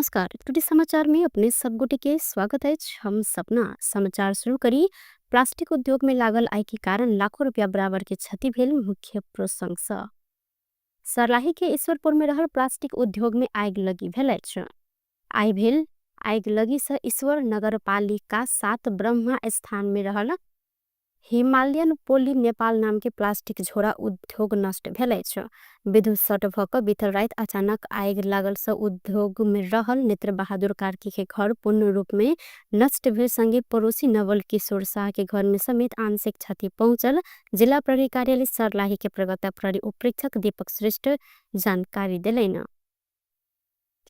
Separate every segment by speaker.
Speaker 1: नमस्कार। टुडे समाचार में अपने सब गोटे के स्वागत है। हम सपना समाचार शुरू करी। प्लास्टिक उद्योग में लागल आय के कारण लाखों रुपया बराबर के क्षति भेल मुख्य प्रशंसा। सर्लाही के ईश्वरपुर में रहल प्लास्टिक उद्योग में आग लगी भेल अछि। आग लगी से ईश्वर नगर पालिका 7 ब्रह्मा स्थान में रहल हिमालयन पोली नेपाल नाम के प्लास्टिक झोरा उद्योग नष्ट भेल अछि। विद्युत शॉर्ट भ क बीतल रात अचानक आग लागल से उद्योग में रहल नेत्र बहादुर कार्की के घर पूर्ण रूप में नष्ट भेल संगे पड़ोसी नवल किशोर शाह के घर में समेत आंशिक क्षति पहुंचल। जिला प्रहरी कार्यालय सर्लाही के प्रगता प्रहरी उपरीक्षक दीपक श्रेष्ठ जानकारी दिलैन।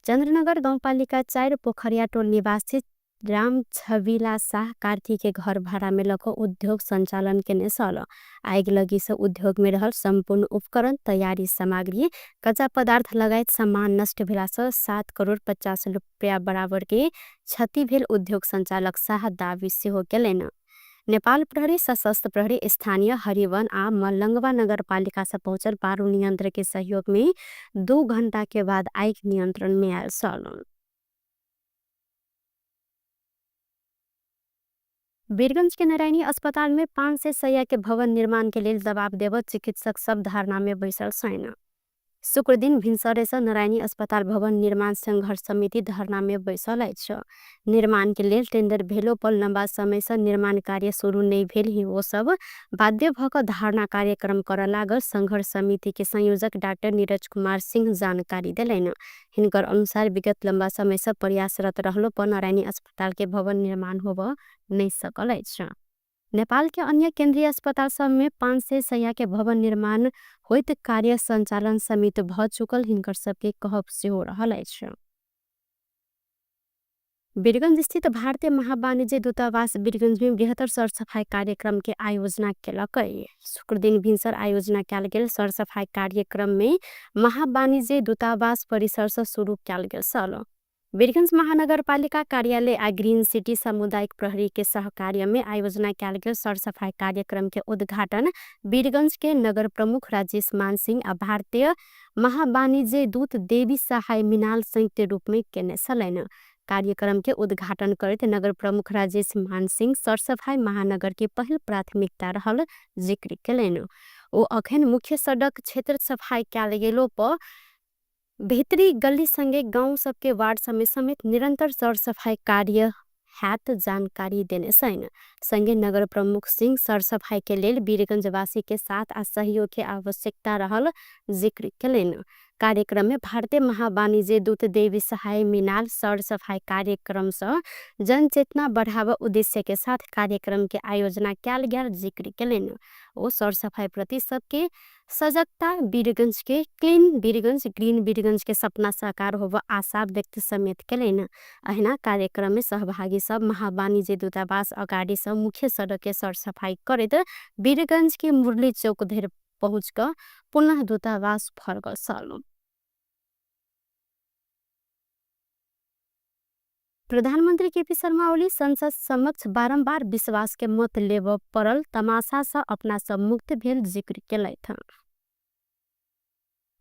Speaker 1: चंद्रनगर गाउँपालिका 4 पोखरिया टोल निवासी राम छविला शाह कार्की के घर भाड़ा में लको उद्योग संचालन के सल। आग लगी से उद्योग में रहल संपूर्ण उपकरण तैयारी सामग्री कच्चा पदार्थ लगायत सामान नष्ट भेला से 7 करोड़ 50 रुपया बराबर के क्षति भेल उद्योग संचालक शाह दावी सेहो केलैन। नेपाल प्रहरी सशस्त्र प्रहरी स्थानीय हरिवन आ मलंगवा नगर पालिका से पहुंचल पारू नियंत्रण के सहयोग में 2 घंटा के बाद आग नियंत्रण में आयल सल। वीरगंज के नारायणी अस्पताल में 500 शैय्या के भवन निर्माण के लिए दबाव देव चिकित्सक सब धारणा में बैसल छैन। शुक्र दिन भिनसरे से नारायणी अस्पताल भवन निर्माण संघर्ष समिति धरना में बैसल अछि। निर्माण के लिए टेंडर भेलो पर लंबा समय से निर्माण कार्य शुरू नहीं भेल ही वो सब बाध्य भ क धारणा कार्यक्रम कर लागल। संघर्ष समिति के संयोजक डॉक्टर नीरज कुमार सिंह जानकारी दिलैन। हिनकर अनुसार विगत लंबा समय से प्रयासरत रहलो पर नारायणी अस्पताल के भवन निर्माण होब नहीं सकल अछि। नेपाल के अन्य केंद्रीय अस्पताल सब में 500 शैय्या के भवन निर्माण होइत कार्य संचालन समित भ चुकल हिनकर सबके कहब सेहो रहल अछि। वीरगंज स्थित भारतीय महावाणिज्य दूतावास वीरगंज में बृहत्तर सरसफाई कार्यक्रम के आयोजना केलक। शुक्र दिन भिनसर आयोजना कैल गेल सरसफाई कार्यक्रम में महावाणिज्य दूतावास परिसर से शुरू कैल गेल सल। वीरगंज महानगर पालिका कार्यालय आ ग्रीन सिटी सामुदायिक प्रहरी के सहकार्य में आयोजना कैल गेल सरसफाई कार्यक्रम के उद्घाटन वीरगंज के नगर प्रमुख राजेश मान सिंह आ भारतीय महावाणिज्य दूत देवी सहाय मीनाल संयुक्त रूप में केने छलैन। कार्यक्रम के उद्घाटन करते नगर प्रमुख राजेश मान सिंह सरसफाई महानगर के पहल प्राथमिकता रहल जिक्र केलैन। ओ अखन मुख्य सड़क क्षेत्र सफाई कैल गेलो पर भीतरी गली संगे गांव सबके वार्ड समेत निरंतर सरसफाई कार्य हैत जानकारी देने छैन। संगे नगर प्रमुख सिंह सरसफाई के लेल वीरगंजवासी के साथ आ सहयोग के आवश्यकता रहल जिक्र केलैन। कार्यक्रम में भारतीय महावाणिज्य दूत देवी सहाय मीनाल सरसफाई कार्यक्रम से जनचेतना बढ़ावा उद्देश्य के साथ कार्यक्रम के आयोजना कैल गेल जिक्र केलैन। ओ सरसफाई प्रति सबके सजगता वीरगंज के क्लीन वीरगंज ग्रीन वीरगंज के सपना साकार होब आशा व्यक्त समेत केलैन। अहिना कार्यक्रम में सहभागी सब महावाणिज्य दूतावास अगाडि से मुख्य सड़क के सरसफाई करत वीरगंज के मुरली चौक धरि पहुंच क पुनः दूतावास फर्कल सल। प्रधानमंत्री केपी शर्मा ओली संसद समक्ष बारंबार विश्वास के मत लेब पड़ल तमाशा से अपना सब मुक्त भेल जिक्र केलथि।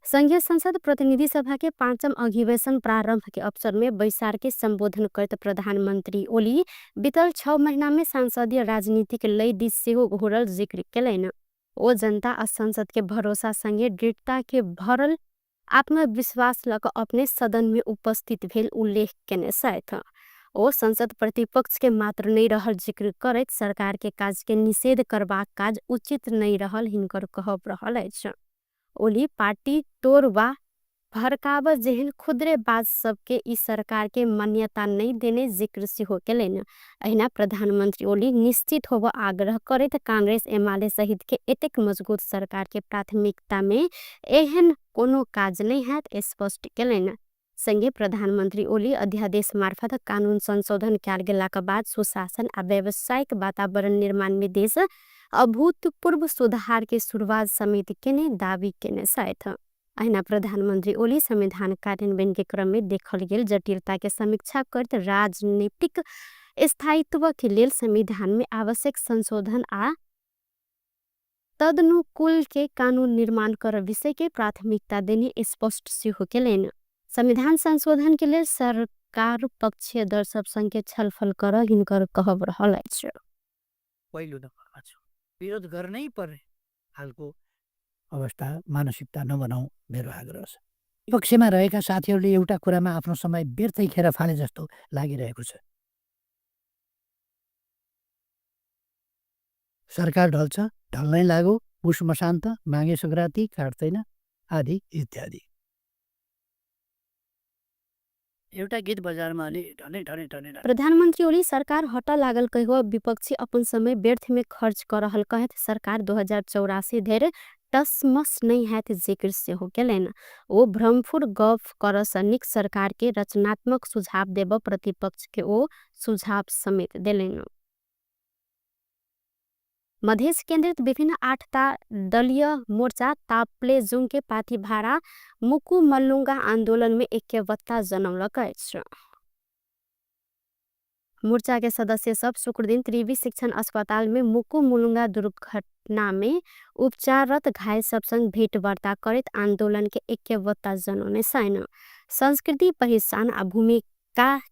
Speaker 1: संघीय संसद प्रतिनिधि सभा के 5म अधिवेशन प्रारंभ के अवसर में बैसार के संबोधन करते प्रधानमंत्री ओली बीतल 6 महीना में सांसदीय राजनीतिक लय दिस सेहो घोरल जिक्र केलैन। ओ जनता आ संसद के भरोसा संगे दृढ़ता के भरल आत्मविश्वास लक अपने सदन में उपस्थित भेल उल्लेख केने छथि। ओ संसद प्रतिपक्ष के मात्र नहीं रहल जिक्र करैत सरकार के काज के निषेध करबाक काज उचित नहीं रहल हिनकर कहब रहल अछि। ओली पार्टी तोड़ वा भड़काव जेहन खुदरे बात सबके ई सरकार के मान्यता नहीं देने जिक्र सेहो केलैन। अहिना प्रधानमंत्री ओली निश्चित होब आग्रह करैत कांग्रेस एमाले सहित के एतेक मजबूत सरकार के प्राथमिकता में एहन कोनो काज नहीं हैत स्पष्ट केलैन। संगे प्रधानमंत्री ओली अध्यादेश मार्फत कानून संशोधन कैल गेलाक बाद सुशासन आ व्यावसायिक वातावरण निर्माण में देश अभूतपूर्व सुधार के शुरुआत समेत केने दावी केने छथि। अहिना प्रधानमंत्री ओली संविधान कार्यान्वयन के क्रम में देखल गेल जटिलता के समीक्षा करते राजनीतिक स्थायित्व के लेल संविधान में आवश्यक संशोधन आ तदनुकूल के कानून निर्माण कर विषय के प्राथमिकता देने स्पष्ट सेहो केलैन। संविधान संशोधन के लिए सरकार पक्षीय दल सब संगे छलफल कर हिनकर कहब रहल अछि।
Speaker 2: पहिलो नम्बरमा छु विरोध गर्नै पर्ने खालको अवस्था मानसिकता नबनाऊ मेरो आग्रह छ। विपक्षमा रहेका साथीहरूले एउटा कुरामा आफ्नो समय व्यर्थै खेर फाले जस्तो लागिरहेको छ। सरकार ढल्छ, ढल्नै लागो, पुष मसान्त, माघे सङ्क्रान्ति काट्दैन आदि इत्यादि। एउटा गीत बजारमा अलि ढनै ढनै ढनै
Speaker 1: प्रधानमंत्री ओली सरकार हट लागल कहो विपक्षी अपन समय व्यर्थ में खर्च कर रहल कहत सरकार 2084 धरि टसमस नहीं है जिक्र से हो गेलन। ओ भ्रमफुर गफ कर सनिक सरकार के रचनात्मक सुझाव देव प्रतिपक्ष के ओ सुझाव समेत देलन। मधेश केन्द्रित विभिन्न 8 दलीय मोर्चा ताप्लेजुङ के पाथी भाडा मुकु मल्लुङ्गा आंदोलन में ऐक्यवत्ता जनौलक अछि। मोर्चा के सदस्य सब शुक्र दिन त्रिवी शिक्षण अस्पताल में मुकु मुलुङ्गा दुर्घटना में उपचाररत घायल सब संग भेटवार्ता करत आंदोलन के ऐक्यवत्ता जनौने छैन। संस्कृति पहिचान आ भूमिका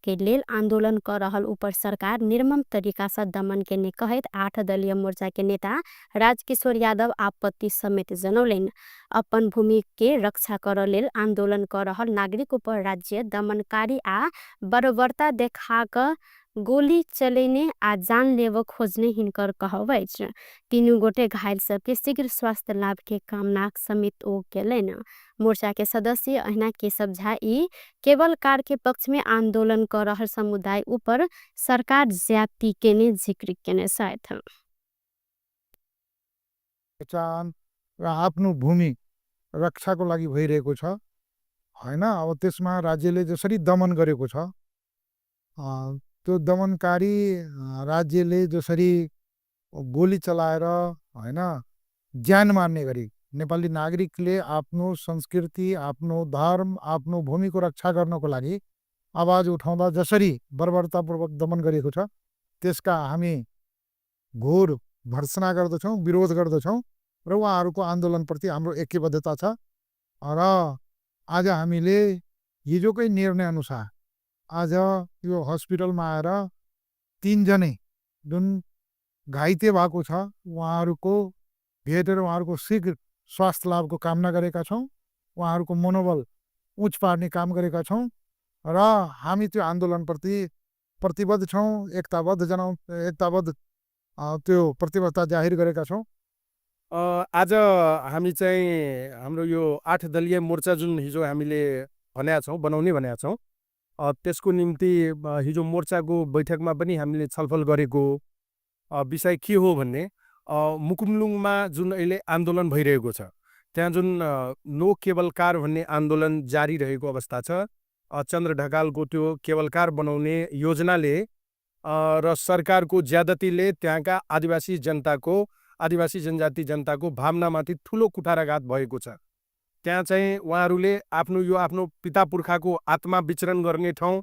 Speaker 1: के लेल आंदोलन कर रहल ऊपर सरकार निर्मम तरीका से दमन के ने कहत 8 दलीय मोर्चा के नेता राजकिशोर यादव आपत्ति समेत जनौलेन। अपन भूमि के रक्षा कर लेल आंदोलन कर रहल नागरिक ऊपर राज्य दमनकारी आ बर्बरता देखाक गोली चलेने आ जान लेव खोजने हिनकर कहब। तीनू गोटे घायल सबके शीघ्र स्वास्थ्य लाभ के कामना समेत ओ केलन। मोर्चा के सदस्य अहिना केशव झा ई केवल कार के पक्ष में आंदोलन कर रहल समुदाय ऊपर सरकार ज्याप्ती के ने जिक्र केने साथ
Speaker 3: पहचान र आफ्नो भूमि रक्षाको लागि भइरहेको छ हैन। अब त्यसमा राज्यले जसरी दमन गरेको छ त्यो दमनकारी राज्यले जसरी गोली चलाएर हैन ज्यान मार्ने गरी नेपाली नागरिकले आफ्नो संस्कृति, आफ्नो धर्म, आफ्नो भूमिको रक्षा गर्नको लागि आवाज उठाउँदा जसरी बर्बरतापूर्वक दमन गरेको छ त्यसका हामी घोर भर्त्सना गर्दछौँ, विरोध गर्दछौँ र उहाँहरूको आन्दोलनप्रति हाम्रो ऐक्यबद्धता छ। र आज हामीले हिजोकै निर्णय अनुसार आज यो हस्पिटलमा आएर 3 जनै जुन घाइते भएको छ उहाँहरूको भेटेर उहाँहरूको शीघ्र स्वास्थ्य लाभको कामना गरेका छौँ। उहाँहरूको मनोबल उच्च पार्ने काम गरेका छौँ र हामी त्यो आन्दोलनप्रति प्रतिबद्ध छौँ, एकताबद्ध त्यो प्रतिबद्धता जाहिर गरेका छौँ।
Speaker 4: आज हामी चाहिँ हाम्रो यो 8 दलीय मोर्चा जुन हिजो हामीले भनेका छौँ, बनाउने भनेका छौँ, त्यसको निम्ति हिजो मोर्चाको बैठकमा पनि हामीले छलफल गरेको विषय के हो भन्ने मुकुमलुङमा जुन अहिले आन्दोलन भइरहेको छ त्यहाँ जुन नो केबल कार भन्ने आन्दोलन जारी रहेको अवस्था छ। चन्द्र ढकालको त्यो केबल कार बनाउने योजनाले र सरकारको ज्यादतीले त्यहाँका आदिवासी जनजाति जनताको भावनामाथि ठुलो कुठाराघात भएको छ। त्यहाँ चाहिँ उहाँहरूले आफ्नो पिता पुर्खाको आत्मा विचरण गर्ने ठाउँ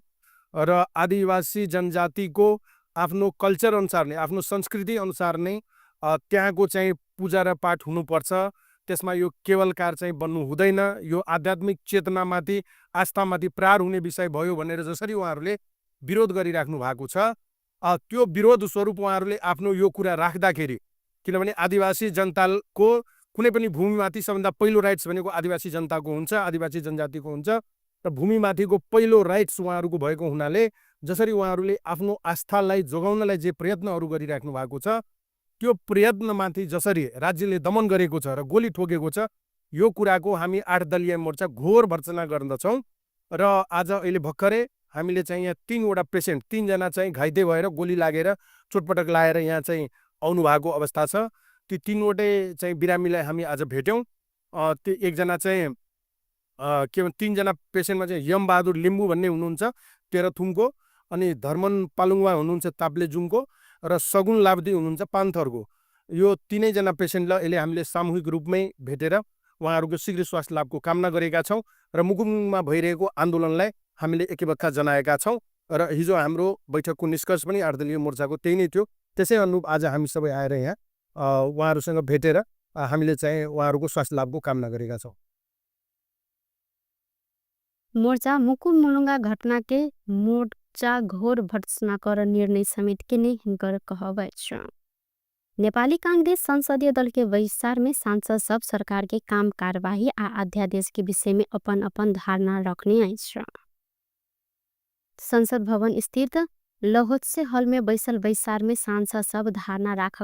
Speaker 4: र आदिवासी जनजातिको आफ्नो कल्चर अनुसार नै, आफ्नो संस्कृति अनुसार नै त्यहाँको चाहिँ पूजा र पाठ हुनुपर्छ। त्यसमा यो केवल कार चाहिँ बन्नु हुँदैन, यो आध्यात्मिक चेतनामाथि, आस्थामाथि प्रहार हुने विषय भयो भनेर जसरी उहाँहरूले विरोध गरिराख्नु भएको छ, त्यो विरोध स्वरूप उहाँहरूले आफ्नो यो कुरा राख्दाखेरि, किनभने आदिवासी जनताको कुनै पनि भूमिमाथि सबभन्दा पहिलो राइट्स भनेको आदिवासी जनताको हुन्छ, आदिवासी जनजातिको हुन्छ र भूमिमाथिको पहिलो राइट्स उहाँहरूको भएको हुनाले जसरी उहाँहरूले आफ्नो आस्थालाई जोगाउनलाई जे प्रयत्नहरू गरिराख्नु भएको छ त्यो प्रयत्नमाथि जसरी राज्यले दमन गरेको छ र गोली ठोकेको छ, यो कुराको हामी 8 दलीय मोर्चा घोर भर्त्सना गर्दछौँ। र आज अहिले भर्खरै हामीले चाहिँ यहाँ 3 वटा पेसेन्ट, 3 जना चाहिँ घाइते भएर गोली लागेर चोटपटक लाएर यहाँ चाहिँ आउनु भएको अवस्था छ। त्यो 3 वटै चाहिँ बिरामीलाई हामी आज भेट्यौँ। त्यो एकजना चाहिँ के भन्छ 3 जना पेसेन्टमा चाहिँ यमबहादुर लिम्बू भन्ने हुनुहुन्छ तेह्रथुमको, अनि धर्मन पालुङवा हुनुहुन्छ ताप्लेजुङको र सगुन लाब्दी हुनुहुन्छ पान्थरको। यो 3 जना पेसेन्टलाई अहिले हामीले सामूहिक रूपमै भेटेर उहाँहरूको शीघ्र स्वास्थ्य लाभको कामना गरेका छौँ र मुकुममा भइरहेको आन्दोलनलाई हामीले ऐक्यबद्धता जनाएका छौँ। र हिजो हाम्रो बैठकको निष्कर्ष पनि 8 दलीय मोर्चाको त्यही नै थियो। त्यसै अनुरूप आज हामी सबै आएर यहाँ उहाँहरूसँग भेटेर हामीले चाहिँ उहाँहरूको स्वास्थ्य लाभको कामना गरेका छौँ।
Speaker 1: मोर्चा मुकुम मुलुङ्गा घटना के मोर्चा घोर भर्त्सना कर निर्णय समेत के नहीं हिंकर कहबै छ। नेपाली कांग्रेस संसदीय दल के बहिष्कार में सांसद सब सरकार के काम कार्यवाही आ अध्यादेश के विषय में अपन अपन धारणा रखने आइछ। संसद भवन स्थित लहोत्से हल में बैसल बहिष्कार में सांसद सब धारणा राख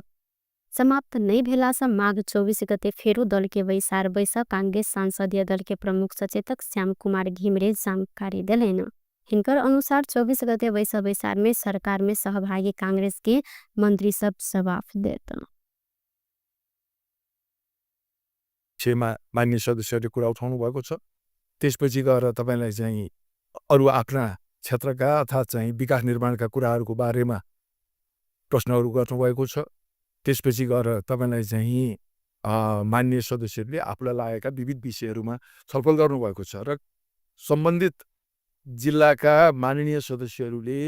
Speaker 1: समाप्त नहीं भेला से माघ 24 गते फेरू दल के बहिष्कार बैस कांग्रेस संसदीय दल के प्रमुख सचेतक श्याम कुमार घिमिरे जानकारी दिलेन। हिनकर अनुसार 24 गते बैस बहिष्कार में सरकार में सहभागी कांग्रेस के मंत्री सब जवाफ देत।
Speaker 5: विषयमा मान्य सदस्यहरूले कुरा उठाउनु भएको छ। त्यसपछि गएर तपाईलाई चाहिँ अरू आफ्ना क्षेत्रका अथवा चाहिँ विकास निर्माणका कुराहरूको बारेमा प्रश्नहरू गर्नुभएको छ। त्यसपछि गएर तपाईलाई चाहिँ मान्य सदस्यहरूले आफूलाई लागेका विविध विषयहरूमा छलफल गर्नुभएको छ र सम्बन्धित जिल्लाका माननीय सदस्यहरूले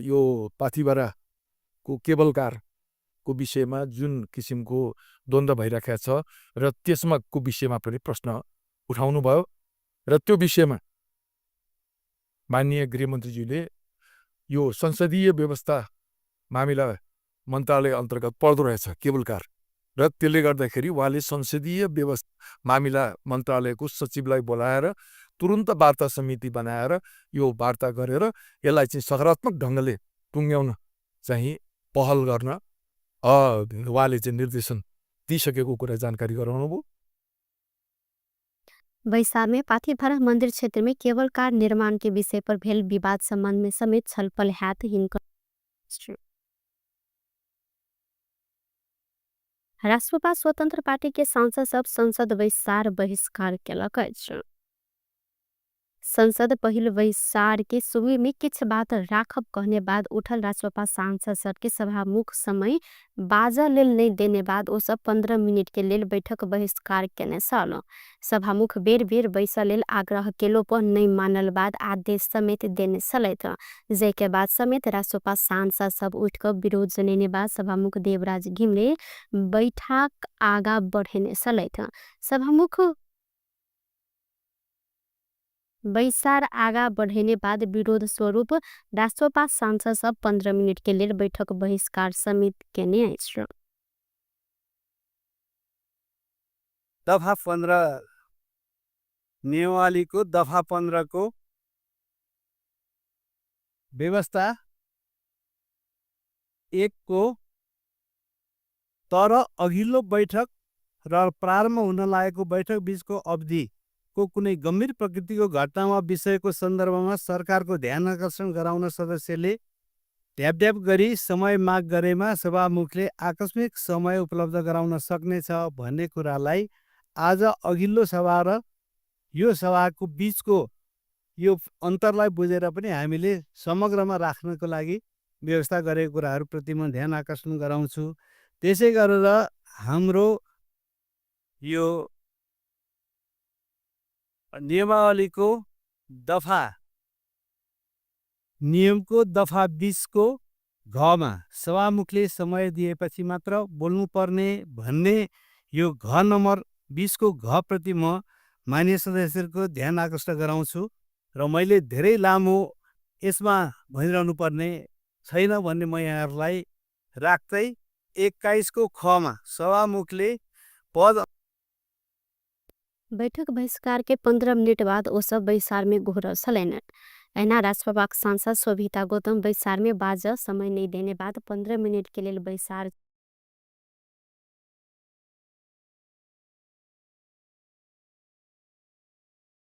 Speaker 5: यो पाथिभराको केबल कारको विषयमा जुन किसिमको द्वन्द्व भइराखेको छ र त्यसमा को विषयमा पनि प्रश्न उठाउनु भयो र त्यो विषयमा माननीय गृहमन्त्रीज्यूले यो संसदीय व्यवस्था मामिला मन्त्रालय अन्तर्गत पर्दो रहेछ केबल कार र त्यसले गर्दाखेरि उहाँले संसदीय व्यवस्था मामिला मन्त्रालयको सचिवलाई बोलाएर तुरुन्त वार्ता समिति बनाएर यो वार्ता गरेर यसलाई चाहिँ सकारात्मक ढङ्गले टुङ्ग्याउन चाहिँ पहल गर्न उहाँले चाहिँ निर्देशन दिइसकेको कुरा जानकारी गराउनुभयो।
Speaker 1: बहिष्कार में पाथिभरा मंदिर क्षेत्र में केबल कार निर्माण के विषय पर भेल विवाद संबंध में समेत छलफल हैत हिनकर। राष्ट्रपा स्वतंत्र पार्टी के सांसद सब संसद बहिष्कार केलक अछि। संसद पहिल बहिष्कार के शुरू में किछ बात राखब कहने बाद उठल राष्ट्रपा सांसद सब के सभामुख समय बाजा लेल नहीं देने बाद ओ सब 15 मिनट के लेल बैठक बहिष्कार केने साल। सभामुख बेर बेर बैसा लेल आग्रह केलो पर नहीं मानल बाद आदेश समेत देने सलैत। जय के बाद समेत राष्ट्रपा सांसद सब उठकर विरोध जनेने बाद सभामुख देवराज घिमिरे बैठक आगा बढ़ेने सलैत। सभामुख बहिष्कार आगा बढ़ेने बाद विरोध स्वरूप राष्ट्रपा सांसद सब 15 मिनट के लिए बैठक बहिष्कार समित केने आइछ।
Speaker 6: दफा 15 नियमावली को दफा 15 को व्यवस्था 1 को तर अघिल्लो बैठक र प्रारम्भ हुन लागेको बैठक बीचको अवधि को कुनै गम्भीर प्रकृतिको घटनामा विषयको सन्दर्भमा सरकारको ध्यान आकर्षण गराउन सदस्यले ढ्याप गरी समय माग गरेमा सभामुखले आकस्मिक समय उपलब्ध गराउन सक्नेछ भन्ने कुरालाई आज अघिल्लो सभा र यो सभाको बीचको यो अन्तरलाई बुझेर पनि हामीले समग्रमा राख्नको लागि व्यवस्था गरेको कुराहरूप्रति म ध्यान आकर्षण गराउँछु। त्यसै गरेर हाम्रो यो नियमावलीको नियमको दफा 20 को घमा सभामुखले समय दिएपछि मात्र बोल्नुपर्ने भन्ने यो घ नम्बर 20 को घ प्रति म मान्य सदस्यहरूको ध्यान आकर्षण गराउँछु र मैले धेरै लामो यसमा भनिरहनु पर्ने छैन भन्ने म यहाँहरूलाई राख्दै 21 को ख मा सभामुखले पद
Speaker 1: बैठक बहिष्कार के 15 मिनट बाद ओ सब बहिष्कार में घोर सलैन। ऐना राष्ट्रपा सांसद शोभिता गौतम बहिष्कार में बाजा समय नहीं देने बाद 15 मिनट के लिए बहिष्कार